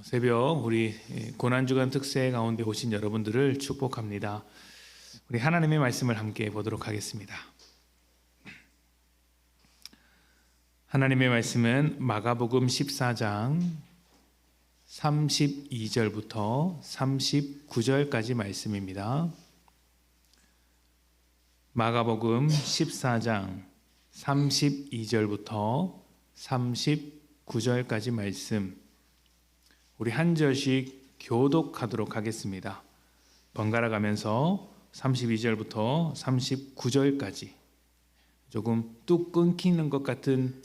새벽 우리 고난주간 특세 가운데 오신 여러분들을 축복합니다. 우리 하나님의 말씀을 함께 보도록 하겠습니다. 하나님의 말씀은 마가복음 14장 32절부터 39절까지 말씀입니다. 마가복음 14장 32절부터 39절까지 말씀, 우리 한 절씩 교독하도록 하겠습니다. 번갈아 가면서 32절부터 39절까지 조금 뚝 끊기는 것 같은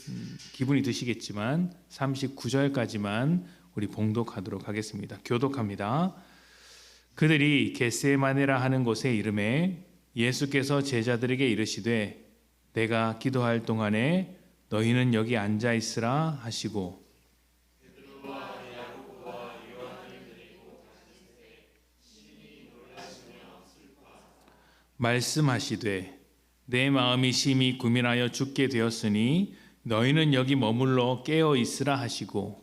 기분이 드시겠지만 39절까지만 우리 봉독하도록 하겠습니다. 교독합니다. 그들이 겟세마네라 하는 곳에 이르매 예수께서 제자들에게 이르시되 내가 기도할 동안에 너희는 여기 앉아 있으라 하시고 말씀하시되 내 마음이 심히 고민하여 죽게 되었으니 너희는 여기 머물러 깨어 있으라 하시고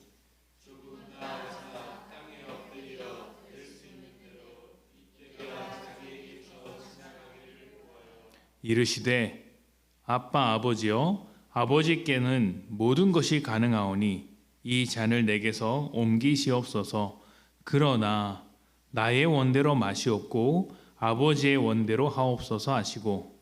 이르시되 아빠 아버지여 아버지께는 모든 것이 가능하오니 이 잔을 내게서 옮기시옵소서. 그러나 나의 원대로 마시옵고 아버지의 원대로 하옵소서 하시고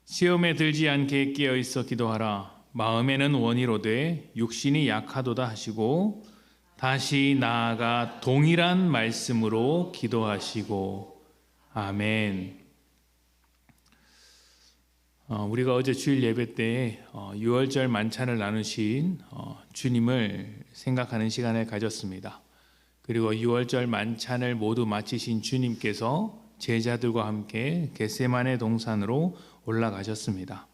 시험에 들지 않게 깨어있어 기도하라. 마음에는 원이로되 육신이 약하도다 하시고 다시 나아가 동일한 말씀으로 기도하시고 아멘. 우리가 어제 주일 예배 때 6월절 만찬을 나누신 주님을 생각하는 시간을 가졌습니다. 그리고 6월절 만찬을 모두 마치신 주님께서 제자들과 함께 겟세마네 동산으로 올라가셨습니다.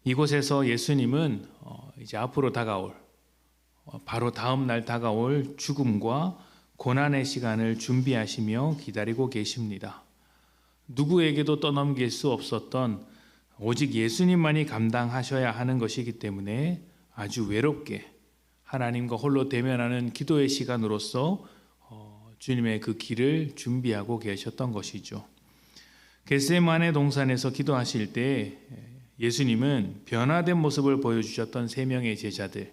이곳에서 예수님은 이제 앞으로 다가올 바로 다음 날 다가올 죽음과 고난의 시간을 준비하시며 기다리고 계십니다. 누구에게도 떠넘길 수 없었던 오직 예수님만이 감당하셔야 하는 것이기 때문에 아주 외롭게 하나님과 홀로 대면하는 기도의 시간으로서 주님의 그 길을 준비하고 계셨던 것이죠. 겟세마네 동산에서 기도하실 때 예수님은 변화된 모습을 보여주셨던 세 명의 제자들,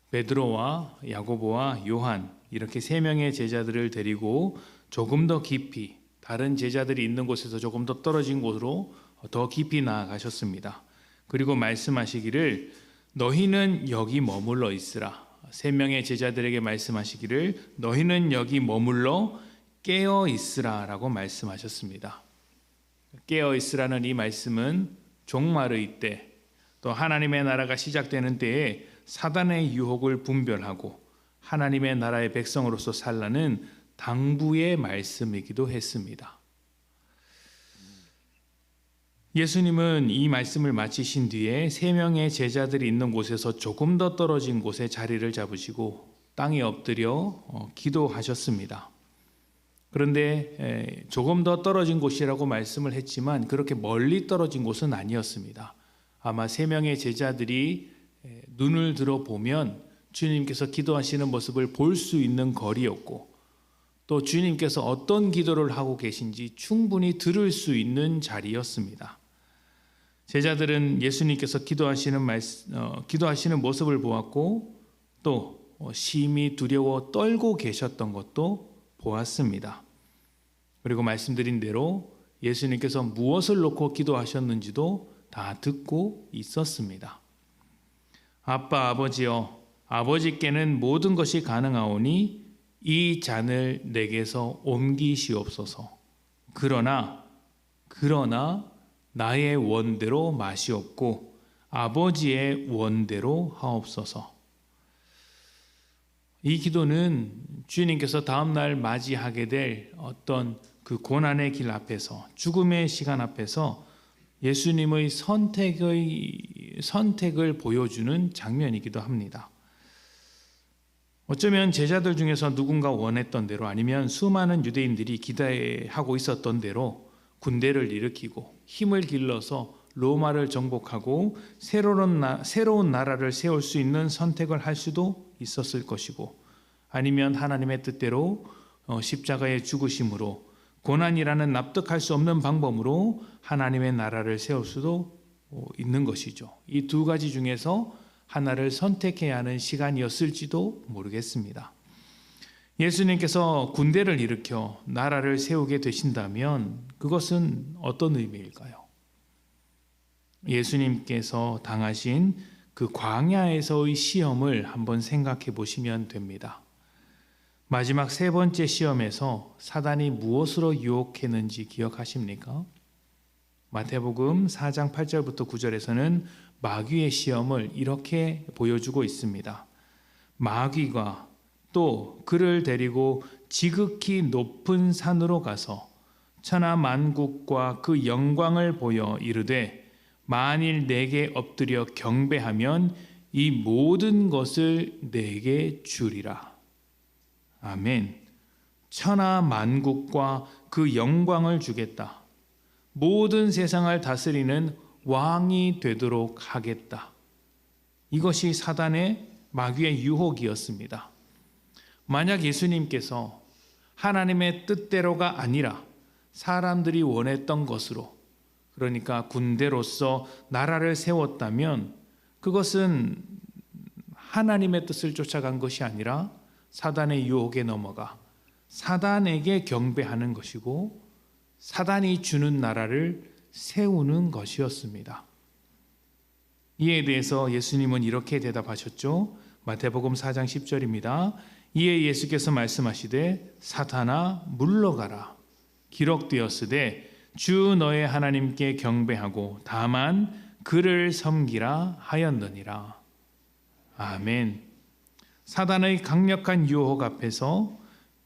베드로와 야고보와 요한, 이렇게 세 명의 제자들을 데리고 조금 더 깊이 다른 제자들이 있는 곳에서 조금 더 떨어진 곳으로 더 깊이 나아가셨습니다. 그리고 말씀하시기를 너희는 여기 머물러 있으라. 세 명의 제자들에게 말씀하시기를 너희는 여기 머물러 깨어 있으라 라고 말씀하셨습니다. 깨어 있으라는 이 말씀은 종말의 때, 또 하나님의 나라가 시작되는 때에 사단의 유혹을 분별하고 하나님의 나라의 백성으로서 살라는 당부의 말씀이기도 했습니다. 예수님은 이 말씀을 마치신 뒤에 세 명의 제자들이 있는 곳에서 조금 더 떨어진 곳에 자리를 잡으시고 땅에 엎드려 기도하셨습니다. 그런데 조금 더 떨어진 곳이라고 말씀을 했지만 그렇게 멀리 떨어진 곳은 아니었습니다. 아마 세 명의 제자들이 눈을 들어보면 주님께서 기도하시는 모습을 볼 수 있는 거리였고 또 주님께서 어떤 기도를 하고 계신지 충분히 들을 수 있는 자리였습니다. 제자들은 예수님께서 기도하시는 모습을 보았고 또 심히 두려워 떨고 계셨던 것도 보았습니다. 그리고 말씀드린 대로 예수님께서 무엇을 놓고 기도하셨는지도 다 듣고 있었습니다. 아빠 아버지여 아버지께는 모든 것이 가능하오니 이 잔을 내게서 옮기시옵소서. 그러나 나의 원대로 마시옵고 아버지의 원대로 하옵소서. 이 기도는 주님께서 다음 날 맞이하게 될 어떤 그 고난의 길 앞에서, 죽음의 시간 앞에서 예수님의 선택을 보여주는 장면이기도 합니다. 어쩌면 제자들 중에서 누군가 원했던 대로 아니면 수많은 유대인들이 기대하고 있었던 대로 군대를 일으키고 힘을 길러서 로마를 정복하고 새로운 나라를 세울 수 있는 선택을 할 수도 있었을 것이고, 아니면 하나님의 뜻대로 십자가의 죽으심으로 고난이라는 납득할 수 없는 방법으로 하나님의 나라를 세울 수도 있는 것이죠. 이 두 가지 중에서 하나를 선택해야 하는 시간이었을지도 모르겠습니다. 예수님께서 군대를 일으켜 나라를 세우게 되신다면 그것은 어떤 의미일까요? 예수님께서 당하신 그 광야에서의 시험을 한번 생각해 보시면 됩니다. 마지막 세 번째 시험에서 사단이 무엇으로 유혹했는지 기억하십니까? 마태복음 4장 8절부터 9절에서는 마귀의 시험을 이렇게 보여주고 있습니다. 마귀가 또 그를 데리고 지극히 높은 산으로 가서 천하 만국과 그 영광을 보여 이르되 만일 내게 엎드려 경배하면 이 모든 것을 내게 주리라. 아멘. 천하 만국과 그 영광을 주겠다. 모든 세상을 다스리는 왕이 되도록 하겠다. 이것이 사단의 마귀의 유혹이었습니다. 만약 예수님께서 하나님의 뜻대로가 아니라 사람들이 원했던 것으로, 그러니까 군대로서 나라를 세웠다면 그것은 하나님의 뜻을 쫓아간 것이 아니라 사단의 유혹에 넘어가 사단에게 경배하는 것이고 사단이 주는 나라를 세우는 것이었습니다. 이에 대해서 예수님은 이렇게 대답하셨죠. 마태복음 4장 10절입니다. 이에 예수께서 말씀하시되 사탄아 물러가라. 기록되었으되 주 너의 하나님께 경배하고 다만 그를 섬기라 하였느니라. 아멘. 사단의 강력한 유혹 앞에서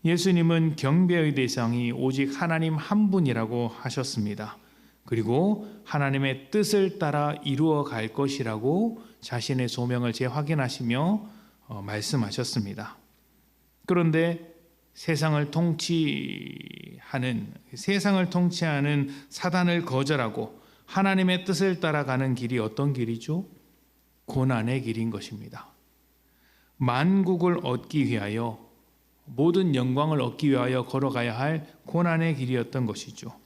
예수님은 경배의 대상이 오직 하나님 한 분이라고 하셨습니다. 그리고 하나님의 뜻을 따라 이루어 갈 것이라고 자신의 소명을 재확인하시며 말씀하셨습니다. 그런데 세상을 통치하는 사단을 거절하고 하나님의 뜻을 따라가는 길이 어떤 길이죠? 고난의 길인 것입니다. 만국을 얻기 위하여, 모든 영광을 얻기 위하여 걸어가야 할 고난의 길이었던 것이죠.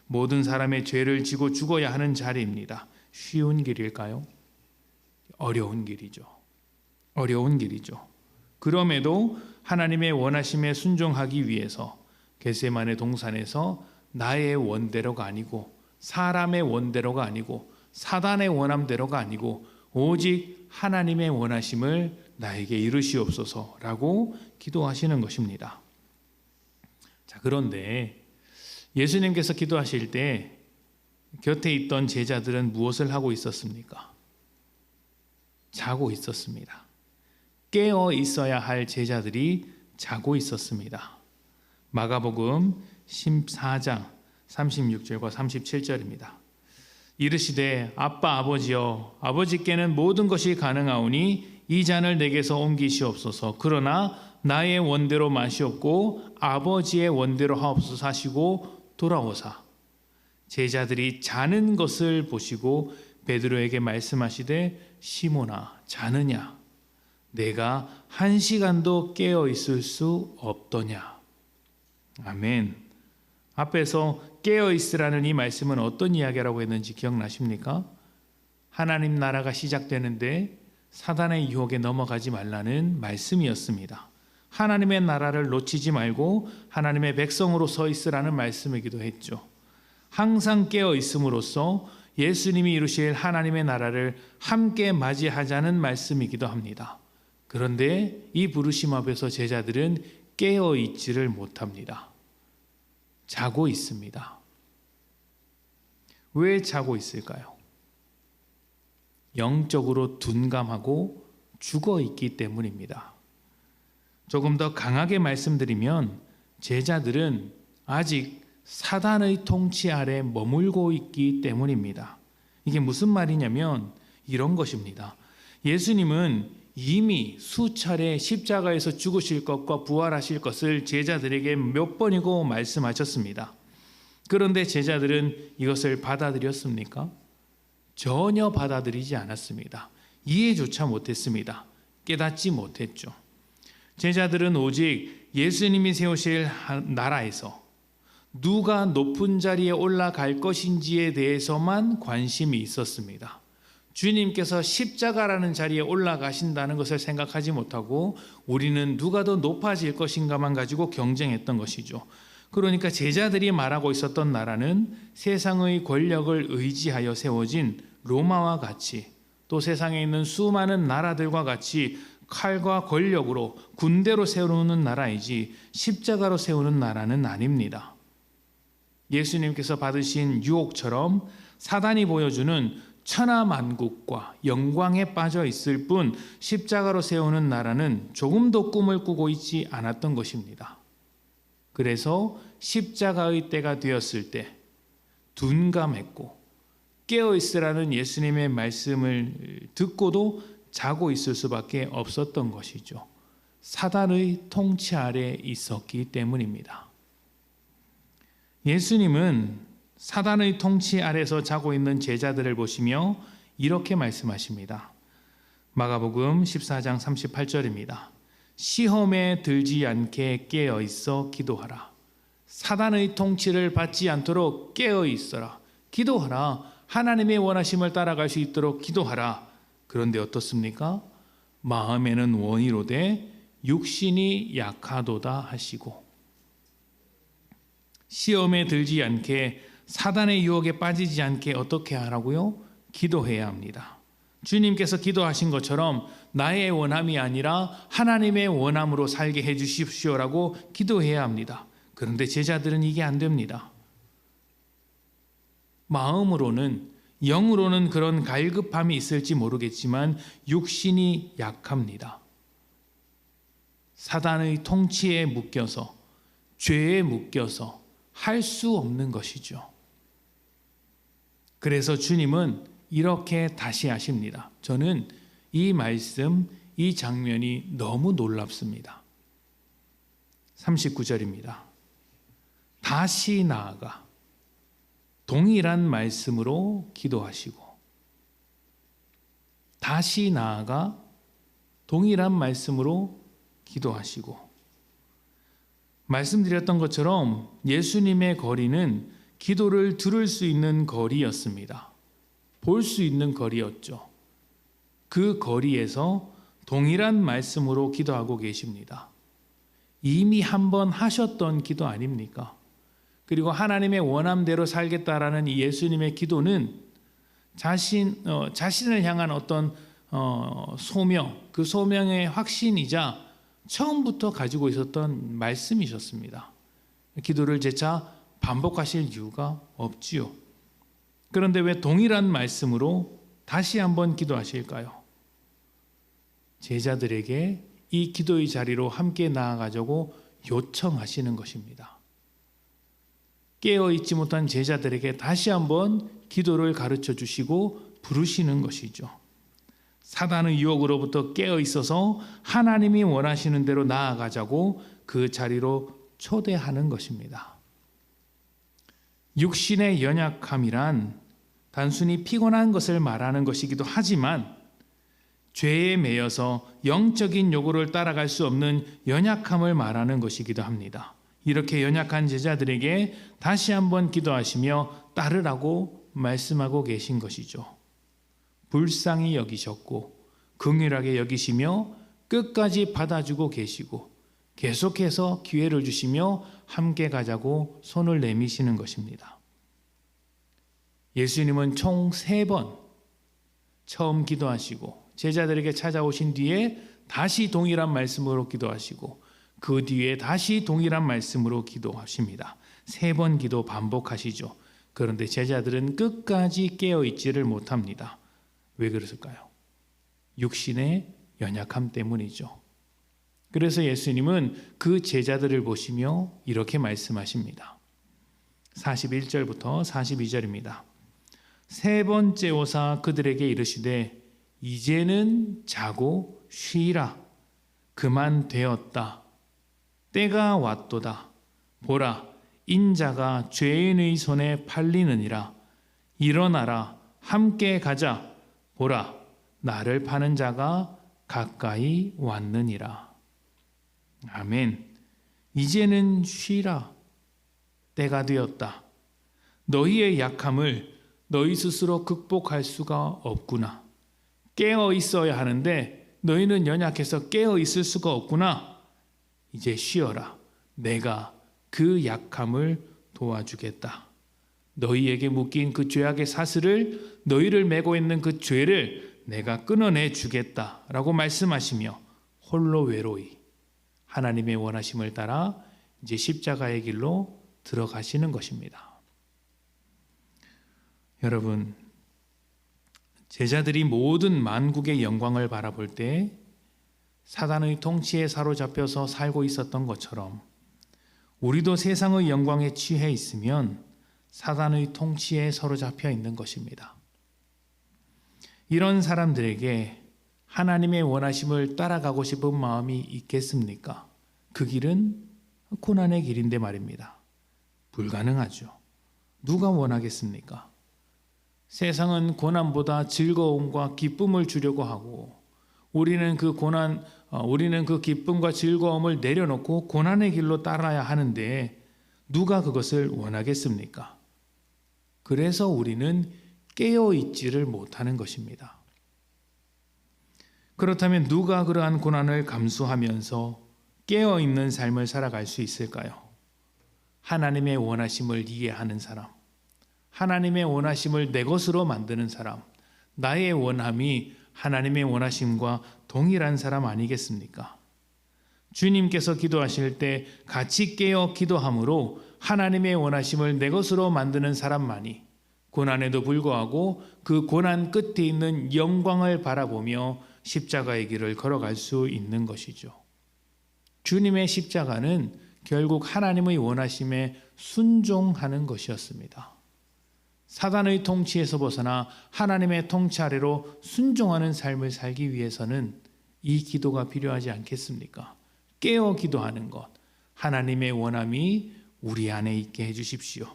모든 사람의 죄를 지고 죽어야 하는 자리입니다. 쉬운 길일까요? 어려운 길이죠. 어려운 길이죠. 그럼에도 하나님의 원하심에 순종하기 위해서 겟세마네 동산에서 나의 원대로가 아니고 사람의 원대로가 아니고 사단의 원함대로가 아니고 오직 하나님의 원하심을 나에게 이루시옵소서라고 기도하시는 것입니다. 자, 그런데 예수님께서 기도하실 때 곁에 있던 제자들은 무엇을 하고 있었습니까? 자고 있었습니다. 깨어 있어야 할 제자들이 자고 있었습니다. 마가복음 14장 36절과 37절입니다. 이르시되 아빠 아버지여 아버지께는 모든 것이 가능하오니 이 잔을 내게서 옮기시옵소서. 그러나 나의 원대로 마시옵고 아버지의 원대로 하옵소서 하시고 돌아오사 제자들이 자는 것을 보시고 베드로에게 말씀하시되 시몬아 자느냐 내가 1시간도 깨어 있을 수 없더냐. 아멘. 앞에서 깨어 있으라는 이 말씀은 어떤 이야기라고 했는지 기억나십니까? 하나님 나라가 시작되는데 사단의 유혹에 넘어가지 말라는 말씀이었습니다. 하나님의 나라를 놓치지 말고 하나님의 백성으로 서 있으라는 말씀이기도 했죠. 항상 깨어 있음으로써 예수님이 이루실 하나님의 나라를 함께 맞이하자는 말씀이기도 합니다. 그런데 이 부르심 앞에서 제자들은 깨어 있지를 못합니다. 자고 있습니다. 왜 자고 있을까요? 영적으로 둔감하고 죽어 있기 때문입니다. 조금 더 강하게 말씀드리면 제자들은 아직 사단의 통치 아래 머물고 있기 때문입니다. 이게 무슨 말이냐면 이런 것입니다. 예수님은 이미 수차례 십자가에서 죽으실 것과 부활하실 것을 제자들에게 몇 번이고 말씀하셨습니다. 그런데 제자들은 이것을 받아들였습니까? 전혀 받아들이지 않았습니다. 이해조차 못했습니다. 깨닫지 못했죠. 제자들은 오직 예수님이 세우실 나라에서 누가 높은 자리에 올라갈 것인지에 대해서만 관심이 있었습니다. 주님께서 십자가라는 자리에 올라가신다는 것을 생각하지 못하고 우리는 누가 더 높아질 것인가만 가지고 경쟁했던 것이죠. 그러니까 제자들이 말하고 있었던 나라는 세상의 권력을 의지하여 세워진 로마와 같이, 또 세상에 있는 수많은 나라들과 같이 칼과 권력으로 군대로 세우는 나라이지 십자가로 세우는 나라는 아닙니다. 예수님께서 받으신 유혹처럼 사단이 보여주는 천하만국과 영광에 빠져 있을 뿐 십자가로 세우는 나라는 조금도 꿈을 꾸고 있지 않았던 것입니다. 그래서 십자가의 때가 되었을 때 둔감했고 깨어있으라는 예수님의 말씀을 듣고도 자고 있을 수밖에 없었던 것이죠. 사단의 통치 아래 있었기 때문입니다. 예수님은 사단의 통치 아래서 자고 있는 제자들을 보시며 이렇게 말씀하십니다. 마가복음 14장 38절입니다. 시험에 들지 않게 깨어 있어 기도하라. 사단의 통치를 받지 않도록 깨어 있어라. 기도하라. 하나님의 원하심을 따라갈 수 있도록 기도하라. 그런데 어떻습니까? 마음에는 원이로되 육신이 약하도다 하시고, 시험에 들지 않게, 사단의 유혹에 빠지지 않게 어떻게 하라고요? 기도해야 합니다. 주님께서 기도하신 것처럼 나의 원함이 아니라 하나님의 원함으로 살게 해 주십시오라고 기도해야 합니다. 그런데 제자들은 이게 안 됩니다. 마음으로는, 영으로는 그런 갈급함이 있을지 모르겠지만 육신이 약합니다. 사단의 통치에 묶여서, 죄에 묶여서 할 수 없는 것이죠. 그래서 주님은 이렇게 다시 하십니다. 저는 이 말씀, 이 장면이 너무 놀랍습니다. 39절입니다. 다시 나아가 동일한 말씀으로 기도하시고, 다시 나아가 동일한 말씀으로 기도하시고, 말씀드렸던 것처럼 예수님의 거리는 기도를 들을 수 있는 거리였습니다. 볼 수 있는 거리였죠. 그 거리에서 동일한 말씀으로 기도하고 계십니다. 이미 한번 하셨던 기도 아닙니까? 그리고 하나님의 원함대로 살겠다라는 이 예수님의 기도는 자신을 향한 어떤 소명, 그 소명의 확신이자 처음부터 가지고 있었던 말씀이셨습니다. 기도를 재차 반복하실 이유가 없지요. 그런데 왜 동일한 말씀으로 다시 한번 기도하실까요? 제자들에게 이 기도의 자리로 함께 나아가자고 요청하시는 것입니다. 깨어있지 못한 제자들에게 다시 한번 기도를 가르쳐 주시고 부르시는 것이죠. 사단의 유혹으로부터 깨어있어서 하나님이 원하시는 대로 나아가자고 그 자리로 초대하는 것입니다. 육신의 연약함이란 단순히 피곤한 것을 말하는 것이기도 하지만 죄에 매여서 영적인 요구를 따라갈 수 없는 연약함을 말하는 것이기도 합니다. 이렇게 연약한 제자들에게 다시 한번 기도하시며 따르라고 말씀하고 계신 것이죠. 불쌍히 여기셨고 긍휼하게 여기시며 끝까지 받아주고 계시고 계속해서 기회를 주시며 함께 가자고 손을 내미시는 것입니다. 예수님은 총 3번 처음 기도하시고 제자들에게 찾아오신 뒤에 다시 동일한 말씀으로 기도하시고 그 뒤에 다시 동일한 말씀으로 기도하십니다. 3번 기도 반복하시죠. 그런데 제자들은 끝까지 깨어있지를 못합니다. 왜 그랬을까요? 육신의 연약함 때문이죠. 그래서 예수님은 그 제자들을 보시며 이렇게 말씀하십니다. 41절부터 42절입니다. 3번째 오사 그들에게 이르시되 이제는 자고 쉬라. 그만 되었다. 때가 왔도다. 보라, 인자가 죄인의 손에 팔리느니라. 일어나라, 함께 가자. 보라, 나를 파는 자가 가까이 왔느니라. 아멘. 이제는 쉬라. 때가 되었다. 너희의 약함을 너희 스스로 극복할 수가 없구나. 깨어 있어야 하는데 너희는 연약해서 깨어 있을 수가 없구나. 이제 쉬어라. 내가 그 약함을 도와주겠다. 너희에게 묶인 그 죄악의 사슬을, 너희를 메고 있는 그 죄를 내가 끊어내 주겠다 라고 말씀하시며 홀로 외로이 하나님의 원하심을 따라 이제 십자가의 길로 들어가시는 것입니다. 여러분, 제자들이 모든 만국의 영광을 바라볼 때 사단의 통치에 사로잡혀서 살고 있었던 것처럼 우리도 세상의 영광에 취해 있으면 사단의 통치에 사로잡혀 있는 것입니다. 이런 사람들에게 하나님의 원하심을 따라가고 싶은 마음이 있겠습니까? 그 길은 고난의 길인데 말입니다. 불가능하죠. 누가 원하겠습니까? 세상은 고난보다 즐거움과 기쁨을 주려고 하고 우리는 그 기쁨과 즐거움을 내려놓고 고난의 길로 따라야 하는데 누가 그것을 원하겠습니까? 그래서 우리는 깨어 있지를 못하는 것입니다. 그렇다면 누가 그러한 고난을 감수하면서 깨어 있는 삶을 살아갈 수 있을까요? 하나님의 원하심을 이해하는 사람, 하나님의 원하심을 내 것으로 만드는 사람, 나의 원함이 하나님의 원하심과 동일한 사람 아니겠습니까? 주님께서 기도하실 때 같이 깨어 기도함으로 하나님의 원하심을 내 것으로 만드는 사람만이 고난에도 불구하고 그 고난 끝에 있는 영광을 바라보며 십자가의 길을 걸어갈 수 있는 것이죠. 주님의 십자가는 결국 하나님의 원하심에 순종하는 것이었습니다. 사단의 통치에서 벗어나 하나님의 통치 아래로 순종하는 삶을 살기 위해서는 이 기도가 필요하지 않겠습니까? 깨어 기도하는 것, 하나님의 원함이 우리 안에 있게 해주십시오.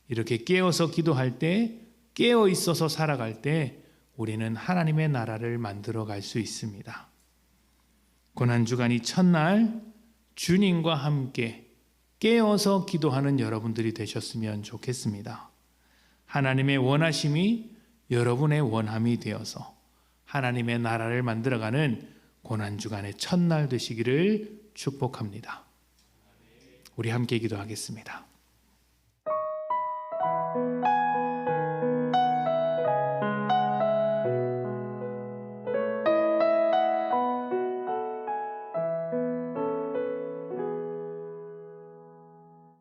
이렇게 깨어서 기도할 때, 깨어 있어서 살아갈 때 우리는 하나님의 나라를 만들어 갈 수 있습니다. 고난주간이 첫날 주님과 함께 깨어서 기도하는 여러분들이 되셨으면 좋겠습니다. 하나님의 원하심이 여러분의 원함이 되어서 하나님의 나라를 만들어가는 고난주간의 첫날 되시기를 축복합니다. 우리 함께 기도하겠습니다.